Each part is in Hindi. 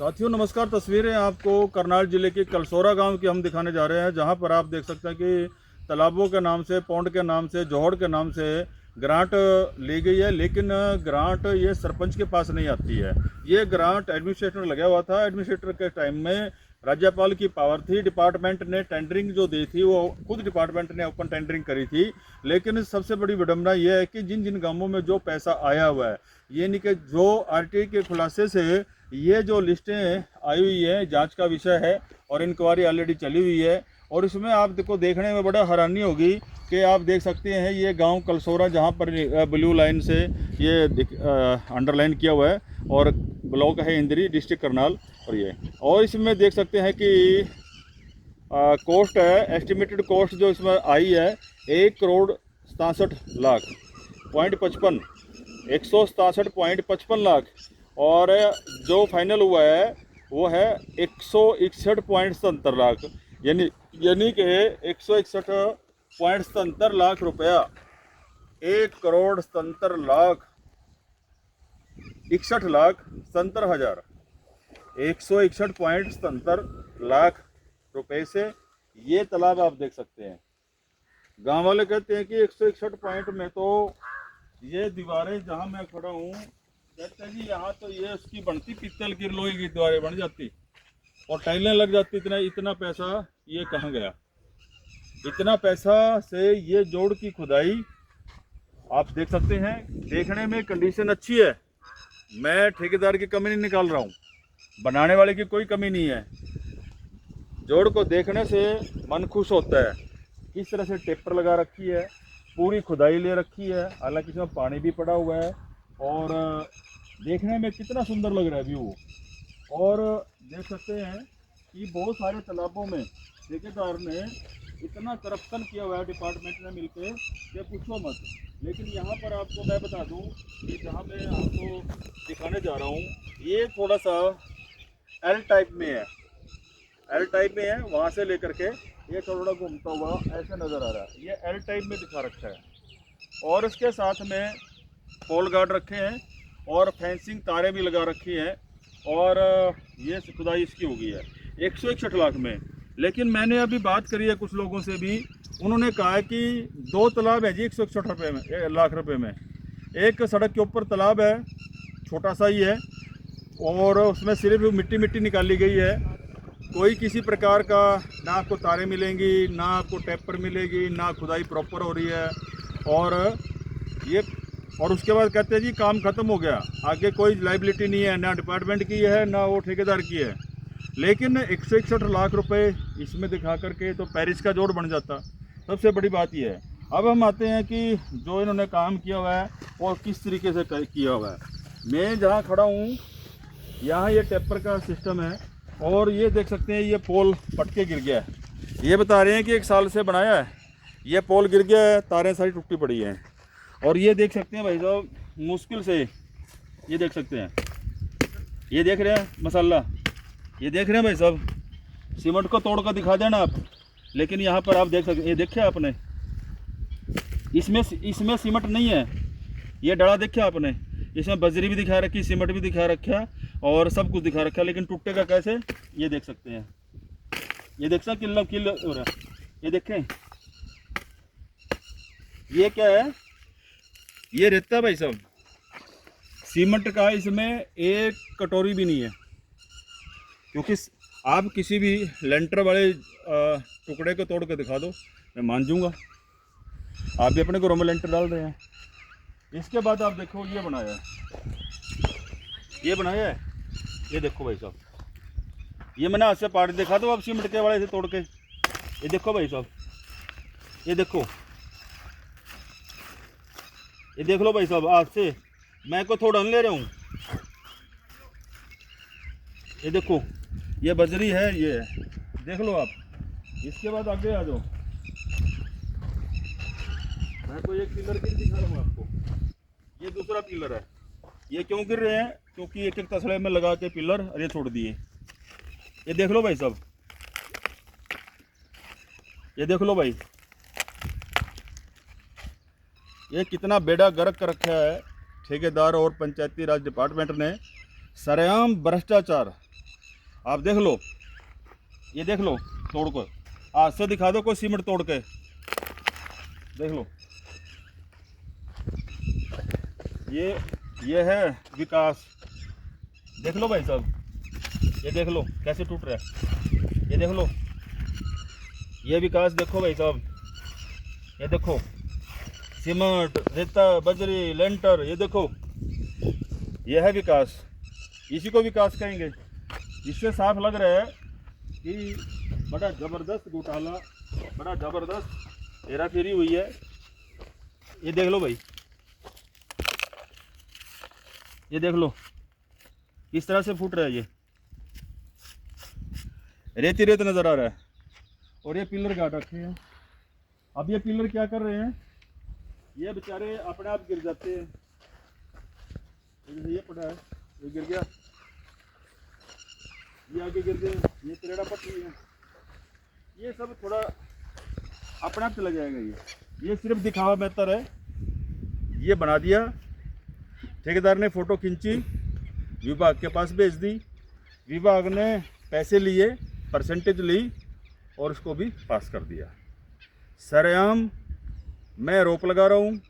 साथियों नमस्कार। तस्वीरें आपको करनाल जिले के कलसोरा गांव की हम दिखाने जा रहे हैं, जहां पर आप देख सकते हैं कि तालाबों के नाम से, पौंड के नाम से, जोहड़ के नाम से ग्रांट ली गई है, लेकिन ग्रांट ये सरपंच के पास नहीं आती है। ये ग्रांट एडमिनिस्ट्रेटर लगा हुआ था। एडमिनिस्ट्रेटर के टाइम में राज्यपाल की पावर थी, डिपार्टमेंट ने टेंडरिंग जो दी थी वो खुद डिपार्टमेंट ने ओपन टेंडरिंग करी थी। लेकिन सबसे बड़ी विडंबना ये है कि जिन जिन गांवों में जो पैसा आया हुआ है, ये नहीं कि जो आरटीआई के खुलासे से ये जो लिस्टें आई हुई है, जांच का विषय है और इंक्वायरी ऑलरेडी चली हुई है। और इसमें आपको देखने में बड़ा हैरानी होगी कि आप देख सकते हैं ये गांव कलसोरा, जहां पर ब्लू लाइन से ये अंडरलाइन किया हुआ है, और ब्लॉक है इंद्री, डिस्ट्रिक्ट करनाल। और इसमें देख सकते हैं कि कॉस्ट है, एस्टिमेटेड कॉस्ट जो इसमें आई है 1,67,67,55 167.55 और जो फाइनल हुआ है वो है 161.77 लाख, यानी कि 161.77 लाख रुपया, 1,67,70,000 161.77 लाख रुपए से ये तालाब आप देख सकते हैं। गांव वाले कहते हैं कि 161 पॉइंट में तो ये दीवारें जहां मैं खड़ा हूँ, कहते हैं जी यहाँ तो ये उसकी बनती, पीतल की लोहे की दीवारें बन जाती और टाइलें लग जाती। इतना पैसा ये कहाँ गया? इतना पैसा से ये जोड़ की खुदाई आप देख सकते हैं। देखने में कंडीशन अच्छी है, मैं ठेकेदार की कमी नहीं निकाल रहा हूँ, बनाने वाले की कोई कमी नहीं है। जोड़ को देखने से मन खुश होता है। किस तरह से टेपर लगा रखी है, पूरी खुदाई ले रखी है, हालांकि इसमें पानी भी पड़ा हुआ है और देखने में कितना सुंदर लग रहा है व्यू। और देख सकते हैं कि बहुत सारे तालाबों में ठेकेदार ने इतना करप्शन किया हुआ है डिपार्टमेंट ने मिलकर कि पूछो मत। लेकिन यहाँ पर आपको मैं बता दूँ कि जहाँ मैं आपको दिखाने जा रहा हूँ, ये थोड़ा सा एल टाइप में है, वहाँ से लेकर के ये थोड़ा घूमता हुआ ऐसे नज़र आ रहा है। ये एल टाइप में दिखा रखा है और इसके साथ में पोल गार्ड रखे हैं और फेंसिंग तारें भी लगा रखी हैं और ये खुदाई इसकी हो गई है 161 लाख में। लेकिन मैंने अभी बात करी है कुछ लोगों से भी, उन्होंने कहा है कि 2 तालाब है जी 161 लाख रुपए में। एक सड़क के ऊपर तालाब है, छोटा सा ही है, और उसमें सिर्फ मिट्टी निकाली गई है। कोई किसी प्रकार का ना आपको तारें मिलेंगी, ना आपको टेपर मिलेगी, ना खुदाई प्रॉपर हो रही है। और उसके बाद कहते हैं जी काम ख़त्म हो गया, आगे कोई लाइबिलिटी नहीं है, ना डिपार्टमेंट की है ना वो ठेकेदार की है। लेकिन 161 लाख रुपए इसमें दिखा करके तो पेरिस का जोड़ बन जाता। सबसे बड़ी बात यह है। अब हम आते हैं कि जो इन्होंने काम किया हुआ है वो किस तरीके से किया हुआ है। मैं जहाँ खड़ा हूँ यहाँ ये टेपर का सिस्टम है और ये देख सकते हैं ये पोल पट के गिर गया है। ये बता रहे हैं कि 1 साल से बनाया है, ये पोल गिर गया है, तारें सारी टूटी पड़ी हैं। और ये देख सकते हैं भाई साहब, मुश्किल से ये देख सकते हैं, ये देख रहे हैं मसाला, ये देख रहे हैं भाई साहब, सीमेंट को तोड़ कर दिखा देना आप। लेकिन यहाँ पर आप देख सकते हैं, ये देखा आपने, इसमें सीमेंट नहीं है, ये डड़ा देखा आपने, इसमें बजरी भी दिखा रखी, सीमेंट भी दिखा रखा और सब कुछ दिखा रखा, लेकिन टूटेगा कैसे? ये देख सकते हैं, ये देख सकते किल हो रहा है, ये देखें, ये क्या है? ये रेता भाई साहब, सीमेंट का इसमें एक कटोरी भी नहीं है। क्योंकि आप किसी भी लेंटर वाले टुकड़े को तोड़ के दिखा दो, मैं मान जाऊंगा। आप भी अपने घरों में लेंटर डाल रहे हैं। इसके बाद आप देखो ये बनाया है, ये देखो भाई साहब, ये मैंने हाथ से पार्ट दिखा दो आप सीमेंट के वाले से तोड़ के। ये देखो भाई साहब, ये देखो, ये देख लो भाई साहब, हाथ से मैं को थोड़ा ले रहा हूँ। ये देखो, ये बजरी है, ये देख लो आप। इसके बाद आगे आ जाओ, मैं तो एक पिलर गिर दिखा रहा हूँ आपको, ये दूसरा पिलर है। ये क्यों गिर रहे हैं? क्योंकि एक तसले में लगा के पिलर अरे छोड़ दिए। ये देख लो भाई साहब, ये देख लो भाई, ये कितना बेड़ा गर्क कर रखा है ठेकेदार और पंचायती राज डिपार्टमेंट ने। सरेआम भ्रष्टाचार, आप देख लो, ये देख लो तोड़ कर, आज से दिखा दो कोई सीमेंट तोड़ के, देख लो। ये है विकास, देख लो भाई साहब, ये देख लो कैसे टूट रहा है, ये देख लो, ये विकास देखो भाई साहब, ये देखो सीमेंट, रेता, बजरी, लेंटर, ये देखो, ये है विकास, इसी को विकास कहेंगे। इससे साफ लग रहा है कि बड़ा ज़बरदस्त घोटाला, बड़ा ज़बरदस्त हेरा फेरी हुई है। ये देख लो भाई, ये देख लो किस तरह से फूट रहा है, ये रेती रेत नज़र आ रहा है। और ये पिलर गाड़ रखे हैं। अब ये पिलर क्या कर रहे हैं, ये बेचारे अपने आप गिर जाते हैं। ये पड़ा है, ये गिर गया, ये आगे गिर गए, ये त्रेड़ा पट्टी है, ये सब थोड़ा अपने आप चला जाएगा। ये सिर्फ दिखावा बेहतर है। ये बना दिया, ठेकेदार ने फ़ोटो खींची, विभाग के पास भेज दी, विभाग ने पैसे लिए, परसेंटेज ली और उसको भी पास कर दिया। सरेआम मैं आरोप लगा रहा हूँ,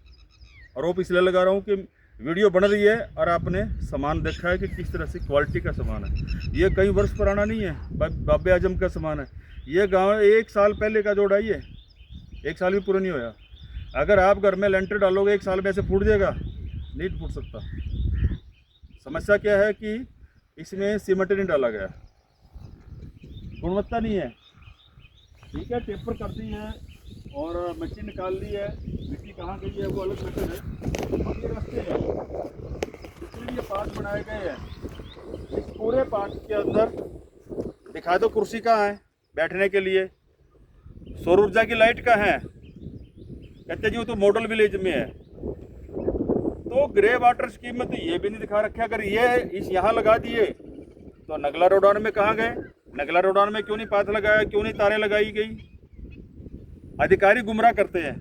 आरोप इसलिए लगा रहा हूँ कि वीडियो बन रही है और आपने सामान देखा है कि किस तरह से क्वालिटी का सामान है। ये कई वर्ष पुराना नहीं है, बाबे आजम का सामान है। ये गांव 1 साल पहले का जोड़ा ही है, 1 साल भी पूरा नहीं होया। अगर आप घर में लेंटर डालोगे 1 साल में ऐसे फूट जाएगा? नहीं फूट सकता। समस्या क्या है कि इसमें सीमेंट नहीं डाला गया, गुणवत्ता नहीं है। ठीक है, टेपर कर दी है और मिट्टी निकाल ली है, मिट्टी कहाँ गई है वो अलग मैटर है। अब ये रास्ते हैं, इसलिए ये पार्ट बनाए गए हैं। इस पूरे पार्ट के अंदर दिखा दो कुर्सी कहाँ है बैठने के लिए, सौर ऊर्जा की लाइट कहाँ है, कहते जी वो तो मॉडल विलेज में है। तो ग्रे वाटर स्कीम में तो ये भी नहीं दिखा रखा। अगर ये इस यहाँ लगा दिए तो नगला रोडान में कहाँ गए? नगला रोडान में क्यों नहीं पाथ लगाया, क्यों नहीं तारें लगाई गई? अधिकारी गुमराह करते हैं।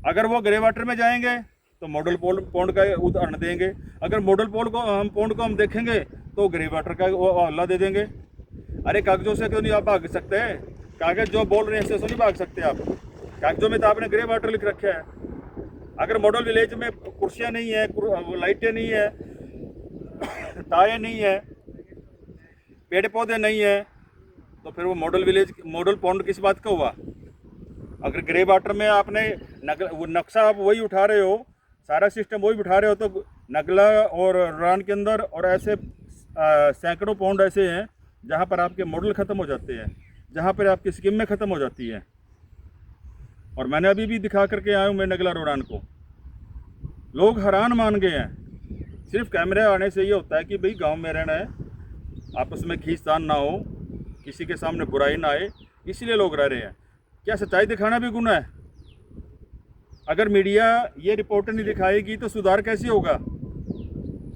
अगर वो ग्रे वाटर में जाएंगे तो मॉडल पॉन्ड का उदाहरण देंगे, अगर मॉडल पॉन्ड को हम देखेंगे तो ग्रे वाटर का वो हल्ला दे देंगे। अरे कागजों से क्यों नहीं आप भाग सकते हैं? कागज जो बोल रहे हैं इससे नहीं भाग सकते आप। कागजों में तो आपने ग्रे वाटर लिख रखा है। अगर मॉडल विलेज में कुर्सियाँ नहीं है, लाइटें नहीं है, तारें नहीं है, पेड़ पौधे नहीं है, तो फिर वो मॉडल विलेज, मॉडल पॉन्ड किस बात का हुआ? अगर ग्रे वाटर में आपने वो नक्शा आप वही उठा रहे हो, सारा सिस्टम वही उठा रहे हो, तो नगला और रान के अंदर और ऐसे सैकड़ों पॉन्ड ऐसे हैं जहाँ पर आपके मॉडल ख़त्म हो जाते हैं, जहाँ पर आपकी स्कीम में ख़त्म हो जाती है। और मैंने अभी भी दिखा करके आया हूँ मैं नगला रोडान को, लोग हैरान मान गए हैं। सिर्फ कैमरे आने से ये होता है कि भाई गांव में रहना है, आपस में खींचतान ना हो, किसी के सामने बुराई ना आए, इसलिए लोग रह रहे हैं। क्या सच्चाई दिखाना भी गुनाह है? अगर मीडिया ये रिपोर्ट नहीं दिखाएगी तो सुधार कैसे होगा?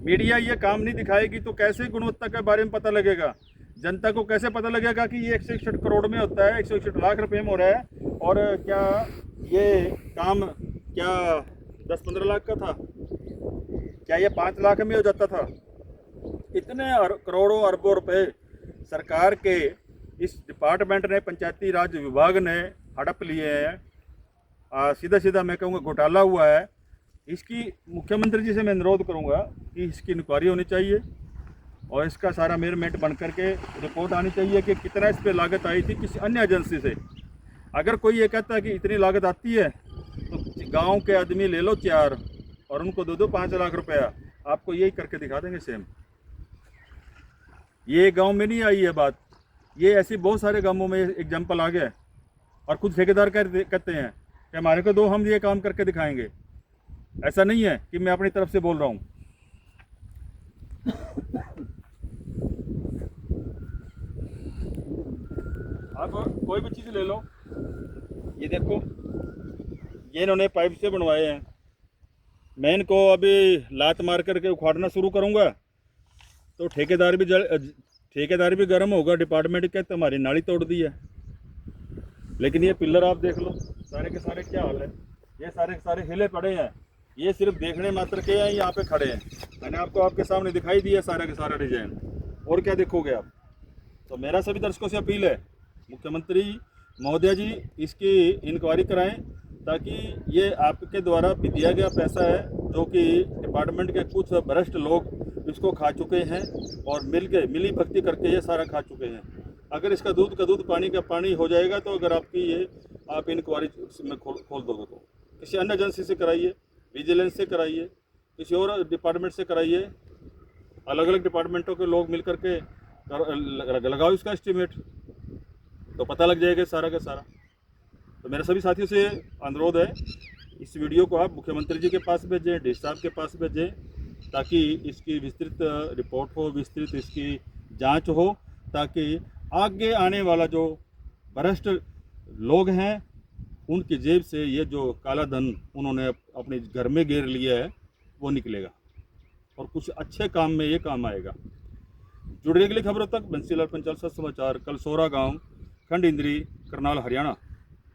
मीडिया ये काम नहीं दिखाएगी तो कैसे गुणवत्ता के बारे में पता लगेगा? जनता को कैसे पता लगेगा कि ये 161 करोड़ में होता है, 161 लाख रुपए में हो रहा है, और क्या ये काम क्या 10-15 लाख का था? क्या ये 5 लाख में हो जाता था? इतने करोड़ों अरबों रुपए सरकार के इस डिपार्टमेंट ने, पंचायती राज विभाग ने हड़प लिए हैं। सीधा सीधा मैं कहूँगा घोटाला हुआ है। इसकी मुख्यमंत्री जी से मैं अनुरोध करूँगा कि इसकी इंक्वायरी होनी चाहिए और इसका सारा मेजरमेंट बन करके रिपोर्ट आनी चाहिए कि कितना इस पर लागत आई थी किसी अन्य एजेंसी से। अगर कोई ये कहता है कि इतनी लागत आती है तो गांव के आदमी ले लो 4 और उनको दो 5 लाख रुपया, आपको यही करके दिखा देंगे सेम। ये गांव में नहीं आई है बात, ये ऐसी बहुत सारे गांवों में एग्जाम्पल आ गया। और खुद ठेकेदार कहते हैं कि हमारे को दो, हम ये काम करके दिखाएंगे। ऐसा नहीं है कि मैं अपनी तरफ से बोल रहा हूँ। अब कोई भी चीज़ ले लो, ये देखो, ये इन्होंने पाइप से बनवाए हैं। मैं इनको अभी लात मार करके उखाड़ना शुरू करूँगा तो ठेकेदार भी गर्म होगा। डिपार्टमेंट कहते हमारी नाली तोड़ दी है। लेकिन ये पिलर आप देख लो, सारे के सारे क्या हाल है, ये सारे के सारे हिले पड़े हैं। ये सिर्फ देखने मात्र के हैं, यहाँ पे खड़े हैं। मैंने आपको आपके सामने दिखाई दिया सारा का सारा डिजाइन, और क्या देखोगे आप? तो मेरा सभी दर्शकों से अपील है, मुख्यमंत्री महोदय जी इसकी इंक्वायरी कराएं, ताकि ये आपके द्वारा भी दिया गया पैसा है जो कि डिपार्टमेंट के कुछ भ्रष्ट लोग इसको खा चुके हैं और मिली भक्ति करके ये सारा खा चुके हैं। अगर इसका दूध का दूध पानी का पानी हो जाएगा, तो अगर आपकी ये आप इंक्वायरी में खोल दोगे तो किसी अन्य एजेंसी से कराइए, विजिलेंस से कराइए, किसी और डिपार्टमेंट से कराइए, अलग अलग डिपार्टमेंटों के लोग मिल करके लगाओ इसका एस्टीमेट, तो पता लग जाएगा सारा का सारा। तो मेरे सभी साथियों से अनुरोध है, इस वीडियो को आप मुख्यमंत्री जी के पास भेजें, डी साहब के पास भेजें, ताकि इसकी विस्तृत रिपोर्ट हो, विस्तृत इसकी जांच हो, ताकि आगे आने वाला जो भ्रष्ट लोग हैं उनकी जेब से ये जो काला धन उन्होंने अपने घर में घेर लिया है वो निकलेगा और कुछ अच्छे काम में ये काम आएगा। जुड़ने के लिए खबरों तक बंसीलाल पंचाल समाचार, कलसोरा गांव, खंड इंद्री, करनाल, हरियाणा।